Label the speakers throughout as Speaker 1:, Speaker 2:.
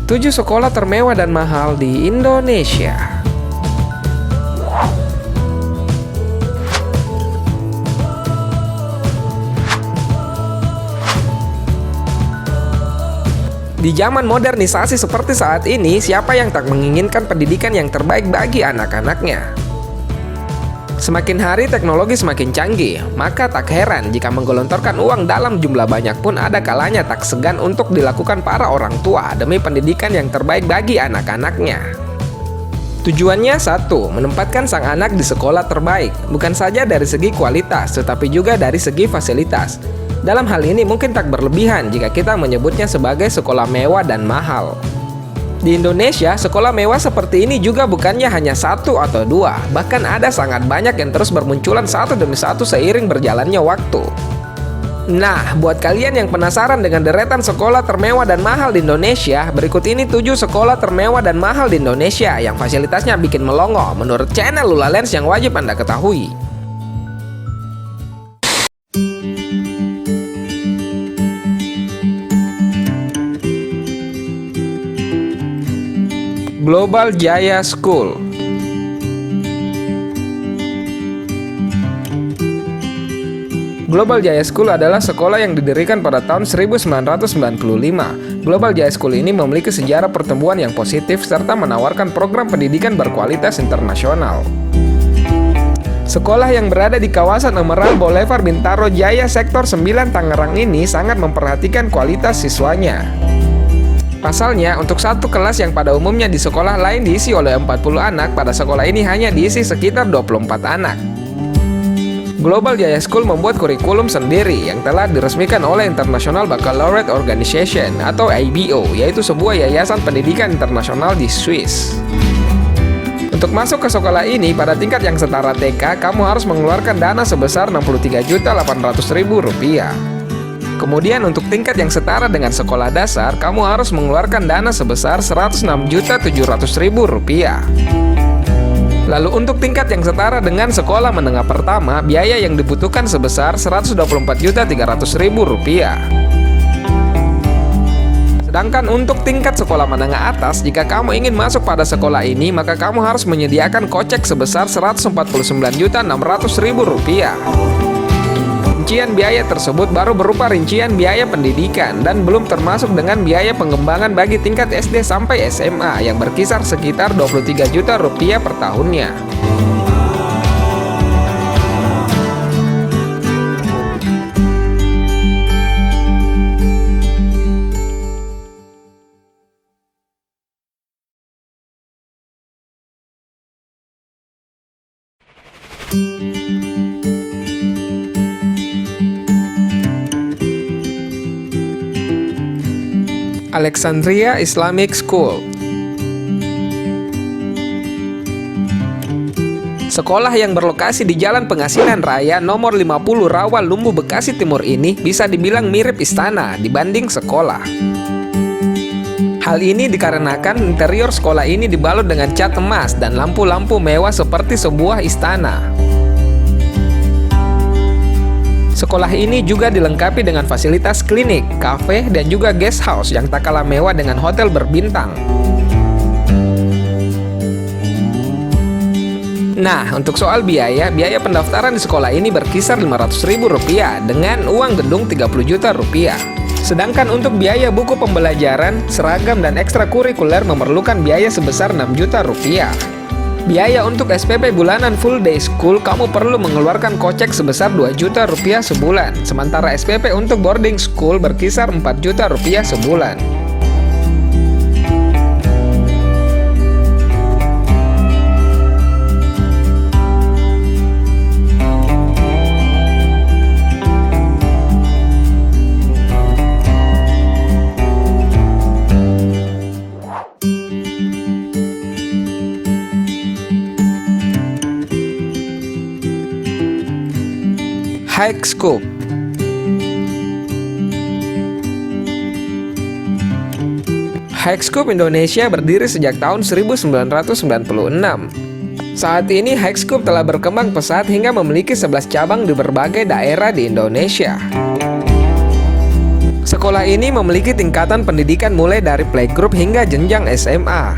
Speaker 1: 7 sekolah termewah dan mahal di Indonesia. Di zaman modernisasi seperti saat ini, siapa yang tak menginginkan pendidikan yang terbaik bagi anak-anaknya? Semakin hari teknologi semakin canggih, maka tak heran jika menggelontorkan uang dalam jumlah banyak pun ada kalanya tak segan untuk dilakukan para orang tua demi pendidikan yang terbaik bagi anak-anaknya. Tujuannya satu, menempatkan sang anak di sekolah terbaik, bukan saja dari segi kualitas, tetapi juga dari segi fasilitas. Dalam hal ini mungkin tak berlebihan jika kita menyebutnya sebagai sekolah mewah dan mahal. Di Indonesia, sekolah mewah seperti ini juga bukannya hanya satu atau dua, bahkan ada sangat banyak yang terus bermunculan satu demi satu seiring berjalannya waktu. Nah, buat kalian yang penasaran dengan deretan sekolah termewah dan mahal di Indonesia, berikut ini 7 sekolah termewah dan mahal di Indonesia yang fasilitasnya bikin melongo menurut channel Lula Lens yang wajib Anda ketahui. Global Jaya School. Global Jaya School adalah sekolah yang didirikan pada tahun 1995. Global Jaya School ini memiliki sejarah pertumbuhan yang positif serta menawarkan program pendidikan berkualitas internasional. Sekolah yang berada di kawasan Emerald Boulevard Bintaro Jaya Sektor 9 Tangerang ini sangat memperhatikan kualitas siswanya. Pasalnya, untuk satu kelas yang pada umumnya di sekolah lain diisi oleh 40 anak, pada sekolah ini hanya diisi sekitar 24 anak. Global Jaya School membuat kurikulum sendiri yang telah diresmikan oleh International Baccalaureate Organization atau IBO, yaitu sebuah yayasan pendidikan internasional di Swiss. Untuk masuk ke sekolah ini pada tingkat yang setara TK, kamu harus mengeluarkan dana sebesar Rp63.800.000. Kemudian untuk tingkat yang setara dengan sekolah dasar, kamu harus mengeluarkan dana sebesar Rp106.700.000. Lalu untuk tingkat yang setara dengan sekolah menengah pertama, biaya yang dibutuhkan sebesar Rp124.300.000. Sedangkan untuk tingkat sekolah menengah atas, jika kamu ingin masuk pada sekolah ini, maka kamu harus menyediakan kocek sebesar Rp149.600.000. Rincian biaya tersebut baru berupa rincian biaya pendidikan dan belum termasuk dengan biaya pengembangan bagi tingkat SD sampai SMA yang berkisar sekitar Rp23 juta per tahunnya. Alexandria Islamic School. Sekolah yang berlokasi di Jalan Pengasinan Raya nomor 50 Rawa Lumbu Bekasi Timur ini bisa dibilang mirip istana dibanding sekolah. Hal ini dikarenakan interior sekolah ini dibalut dengan cat emas dan lampu-lampu mewah seperti sebuah istana. Sekolah ini juga dilengkapi dengan fasilitas klinik, kafe, dan juga guest house yang tak kalah mewah dengan hotel berbintang. Nah, untuk soal biaya pendaftaran di sekolah ini berkisar Rp500.000 dengan uang gedung Rp30 juta. Sedangkan untuk biaya buku pembelajaran, seragam, dan ekstrakurikuler memerlukan biaya sebesar Rp6 juta. Biaya untuk SPP bulanan full day school, kamu perlu mengeluarkan kocek sebesar Rp2 juta sebulan. Sementara SPP untuk boarding school berkisar Rp4 juta sebulan. High Scoop. High Scoop Indonesia berdiri sejak tahun 1996. Saat ini High Scoop telah berkembang pesat hingga memiliki 11 cabang di berbagai daerah di Indonesia. Sekolah ini memiliki tingkatan pendidikan mulai dari playgroup hingga jenjang SMA.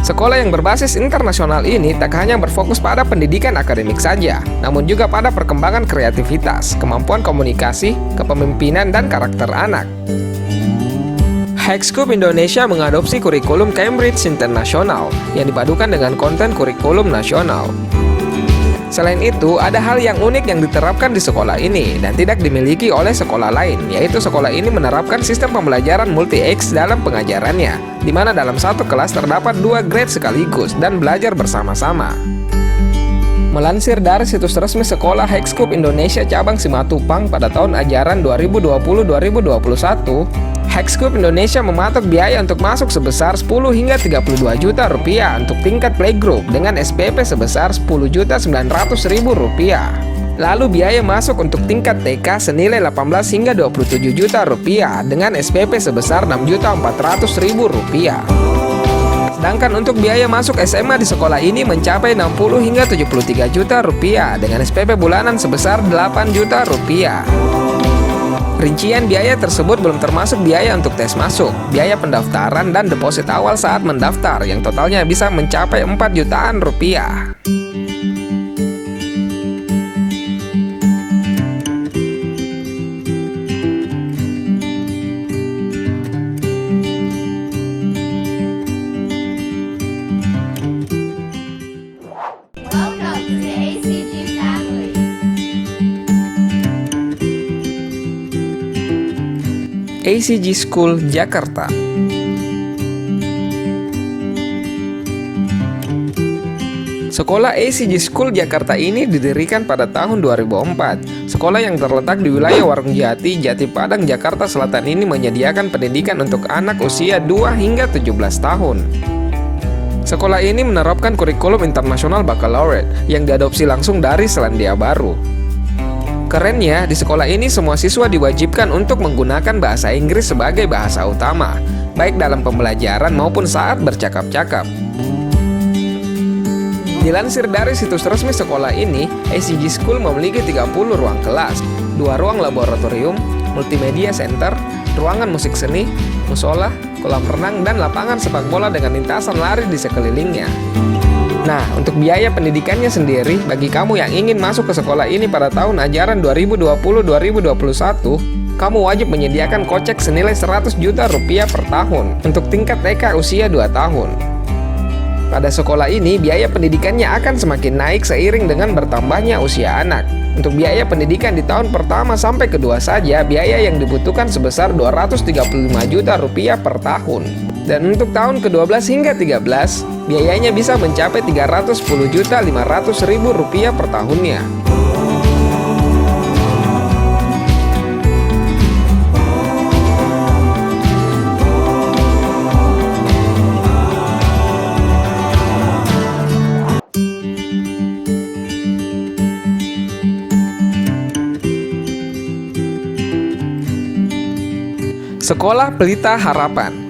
Speaker 1: Sekolah yang berbasis internasional ini tak hanya berfokus pada pendidikan akademik saja, namun juga pada perkembangan kreativitas, kemampuan komunikasi, kepemimpinan, dan karakter anak. Hexscoop Indonesia mengadopsi kurikulum Cambridge International yang dipadukan dengan konten kurikulum nasional. Selain itu, ada hal yang unik yang diterapkan di sekolah ini dan tidak dimiliki oleh sekolah lain, yaitu sekolah ini menerapkan sistem pembelajaran multi-X dalam pengajarannya, di mana dalam satu kelas terdapat 2 grade sekaligus dan belajar bersama-sama. Melansir dari situs resmi sekolah Hexscoop Indonesia cabang Simatupang pada tahun ajaran 2020-2021, Hexscoop Indonesia mematok biaya untuk masuk sebesar 10 hingga 32 juta rupiah untuk tingkat playgroup dengan SPP sebesar 10.900.000 rupiah. Lalu biaya masuk untuk tingkat TK senilai 18 hingga 27 juta rupiah dengan SPP sebesar 6.400.000 rupiah. Sedangkan untuk biaya masuk SMA di sekolah ini mencapai 60 hingga 73 juta rupiah dengan SPP bulanan sebesar 8 juta rupiah. Rincian biaya tersebut belum termasuk biaya untuk tes masuk, biaya pendaftaran, dan deposit awal saat mendaftar yang totalnya bisa mencapai 4 jutaan rupiah.
Speaker 2: Welcome to the ACG family.
Speaker 1: ACG School Jakarta. Sekolah ACG School Jakarta ini didirikan pada tahun 2004. Sekolah yang terletak di wilayah Warung Jati, Jati Padang, Jakarta Selatan ini menyediakan pendidikan untuk anak usia 2 hingga 17 tahun. Sekolah ini menerapkan kurikulum internasional baccalaureate yang diadopsi langsung dari Selandia Baru. Kerennya, di sekolah ini semua siswa diwajibkan untuk menggunakan bahasa Inggris sebagai bahasa utama, baik dalam pembelajaran maupun saat bercakap-cakap. Dilansir dari situs resmi sekolah ini, ACG School memiliki 30 ruang kelas, 2 ruang laboratorium, multimedia center, ruangan musik seni, musola, kolam renang, dan lapangan sepak bola dengan lintasan lari di sekelilingnya. Nah, untuk biaya pendidikannya sendiri, bagi kamu yang ingin masuk ke sekolah ini pada tahun ajaran 2020-2021, kamu wajib menyediakan kocek senilai 100 juta rupiah per tahun untuk tingkat TK usia 2 tahun. Pada sekolah ini, biaya pendidikannya akan semakin naik seiring dengan bertambahnya usia anak. Untuk biaya pendidikan di tahun pertama sampai kedua saja, biaya yang dibutuhkan sebesar 235 juta rupiah per tahun. Dan untuk tahun ke-12 hingga 13, biayanya bisa mencapai 310.500.000 rupiah per tahunnya. Sekolah Pelita Harapan.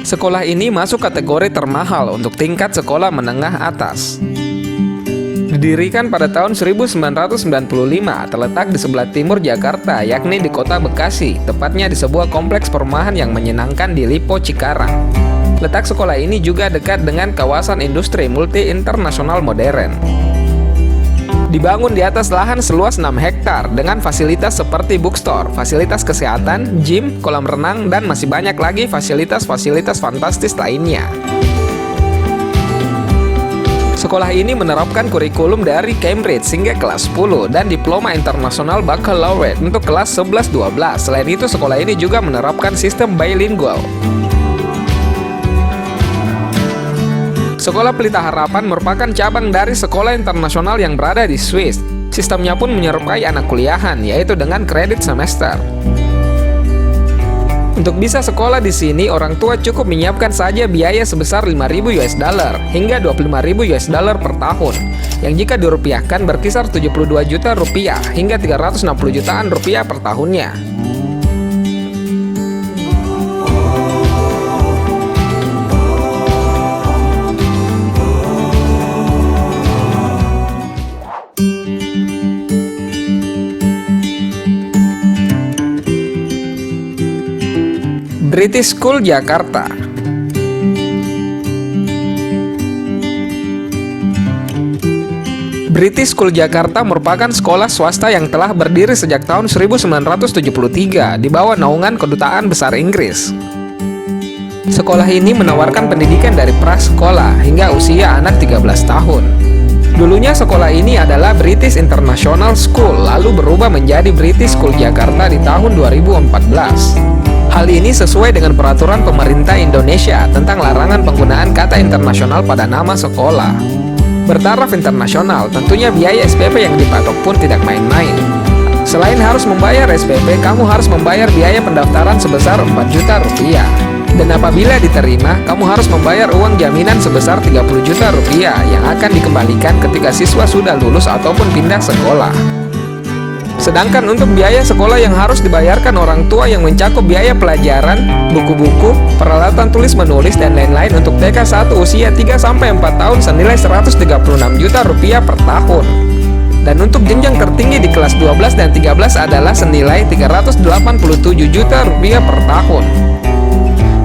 Speaker 1: Sekolah ini masuk kategori termahal untuk tingkat sekolah menengah atas. Didirikan pada tahun 1995, terletak di sebelah timur Jakarta, yakni di kota Bekasi, tepatnya di sebuah kompleks perumahan yang menyenangkan di Lipo, Cikarang. Letak sekolah ini juga dekat dengan kawasan industri multi internasional modern. Dibangun di atas lahan seluas 6 hektar dengan fasilitas seperti bookstore, fasilitas kesehatan, gym, kolam renang, dan masih banyak lagi fasilitas-fasilitas fantastis lainnya. Sekolah ini menerapkan kurikulum dari Cambridge hingga kelas 10 dan diploma internasional baccalaureate untuk kelas 11-12. Selain itu, sekolah ini juga menerapkan sistem bilingual. Sekolah Pelita Harapan merupakan cabang dari sekolah internasional yang berada di Swiss. Sistemnya pun menyerupai anak kuliahan, yaitu dengan kredit semester. Untuk bisa sekolah di sini, orang tua cukup menyiapkan saja biaya sebesar 5.000 US dollar hingga 25.000 US dollar per tahun, yang jika dirupiahkan berkisar 72 juta rupiah hingga 360 jutaan rupiah per tahunnya. British School Jakarta. British School Jakarta merupakan sekolah swasta yang telah berdiri sejak tahun 1973 di bawah naungan Kedutaan Besar Inggris. Sekolah ini menawarkan pendidikan dari prasekolah hingga usia anak 13 tahun. Dulunya sekolah ini adalah British International School, lalu berubah menjadi British School Jakarta di tahun 2014. Hal ini sesuai dengan peraturan pemerintah Indonesia tentang larangan penggunaan kata internasional pada nama sekolah. Bertaraf internasional, tentunya biaya SPP yang dipatok pun tidak main-main. Selain harus membayar SPP, kamu harus membayar biaya pendaftaran sebesar 4 juta rupiah. Dan apabila diterima, kamu harus membayar uang jaminan sebesar 30 juta rupiah yang akan dikembalikan ketika siswa sudah lulus ataupun pindah sekolah. Sedangkan untuk biaya sekolah yang harus dibayarkan orang tua yang mencakup biaya pelajaran, buku-buku, peralatan tulis-menulis, dan lain-lain untuk TK 1 usia 3-4 tahun senilai 136 juta rupiah per tahun. Dan untuk jenjang tertinggi di kelas 12 dan 13 adalah senilai 387 juta rupiah per tahun.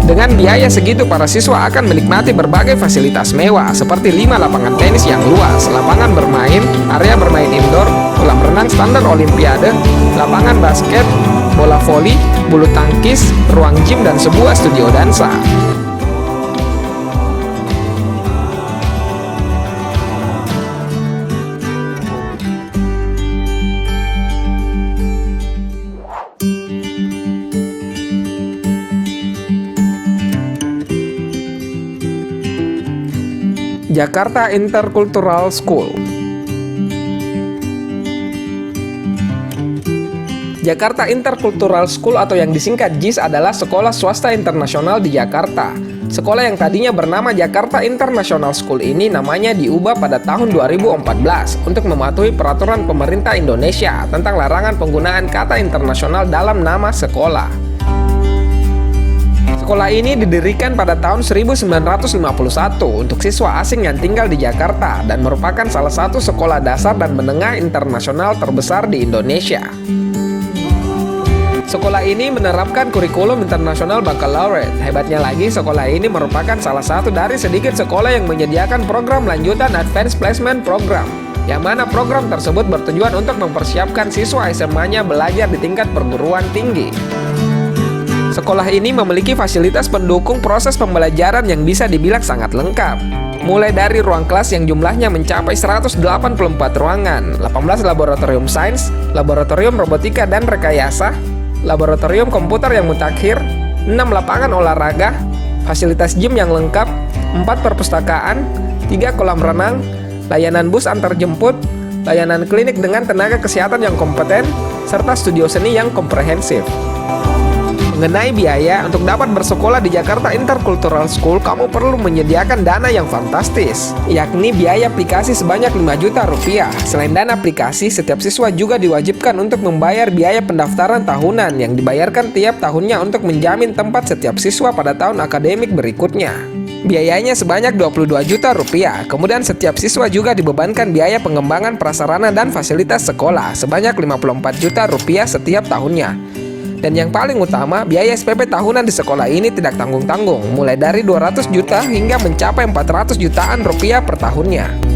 Speaker 1: Dengan biaya segitu, para siswa akan menikmati berbagai fasilitas mewah seperti 5 lapangan tenis yang luas, lapangan bermain, area bermain indoor, kolam renang standar olimpiade, lapangan basket, bola voli, bulu tangkis, ruang gym, dan sebuah studio dansa. Jakarta Intercultural School. Jakarta Intercultural School atau yang disingkat JIS adalah sekolah swasta internasional di Jakarta. Sekolah yang tadinya bernama Jakarta International School ini namanya diubah pada tahun 2014 untuk mematuhi peraturan pemerintah Indonesia tentang larangan penggunaan kata internasional dalam nama sekolah. Sekolah ini didirikan pada tahun 1951 untuk siswa asing yang tinggal di Jakarta dan merupakan salah satu sekolah dasar dan menengah internasional terbesar di Indonesia. Sekolah ini menerapkan kurikulum internasional baccalaureate. Hebatnya lagi, sekolah ini merupakan salah satu dari sedikit sekolah yang menyediakan program lanjutan Advanced Placement Program, yang mana program tersebut bertujuan untuk mempersiapkan siswa SMA-nya belajar di tingkat perguruan tinggi. Sekolah ini memiliki fasilitas pendukung proses pembelajaran yang bisa dibilang sangat lengkap. Mulai dari ruang kelas yang jumlahnya mencapai 184 ruangan, 18 laboratorium sains, laboratorium robotika dan rekayasa, laboratorium komputer yang mutakhir, 6 lapangan olahraga, fasilitas gym yang lengkap, 4 perpustakaan, 3 kolam renang, layanan bus antar jemput, layanan klinik dengan tenaga kesehatan yang kompeten, serta studio seni yang komprehensif. Mengenai biaya, untuk dapat bersekolah di Jakarta Intercultural School, kamu perlu menyediakan dana yang fantastis, yakni biaya aplikasi sebanyak 5 juta rupiah. Selain dana aplikasi, setiap siswa juga diwajibkan untuk membayar biaya pendaftaran tahunan yang dibayarkan tiap tahunnya untuk menjamin tempat setiap siswa pada tahun akademik berikutnya. Biayanya sebanyak 22 juta rupiah. Kemudian setiap siswa juga dibebankan biaya pengembangan prasarana dan fasilitas sekolah sebanyak 54 juta rupiah setiap tahunnya. Dan yang paling utama, biaya SPP tahunan di sekolah ini tidak tanggung-tanggung, mulai dari 200 juta hingga mencapai 400 jutaan rupiah per tahunnya.